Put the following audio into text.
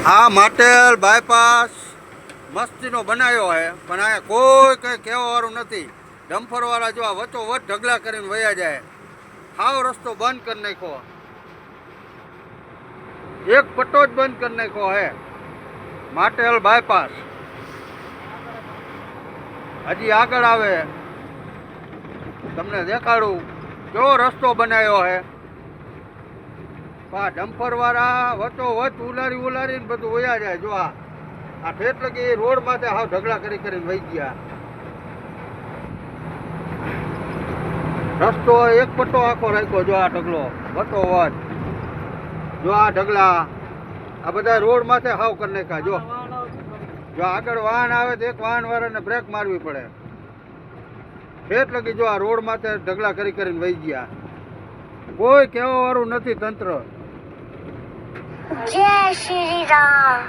આ માટેલ બાયપાસ મસ્તીનો બનાવ્યો છે, પણ આ કોઈ કંઈ કહેવાવાળું નથી. ડમ્ફરવાળા જો આ વચ્ચોવચ ઢગલા કરીને વયા જાય. હાવ રસ્તો બંધ કરી નાખ્યો, એક પટ્ટો જ બંધ કરી નાખ્યો હે માટેલ બાયપાસ. હજી આગળ આવે તમને દેખાડું કેવો રસ્તો બનાવ્યો હે. આ ડમ્ફરવાળા વચ્ચોવચ ઉલારીને બધું વયા જાય. જો આ ઠેઠ લગી રોડ માથે હાવ ઢગલા કરીને વહી ગયા. રસ્તો એક પટ્ટો આખો રાખ્યો. જો આ ઢગલો વચ્ચોવચ, જો આ ઢગલા, આ બધા રોડ માથે હાવ કરી નાખ્યા. જો આગળ વાહન આવે તો એક વાહન વાળાને બ્રેક મારવી પડે. ઠેઠ લગી જો આ રોડ માથે ઢગલા કરીને વહી ગયા. કોઈ કહેવા વાળું નથી તંત્ર. જય શ્રી રામ.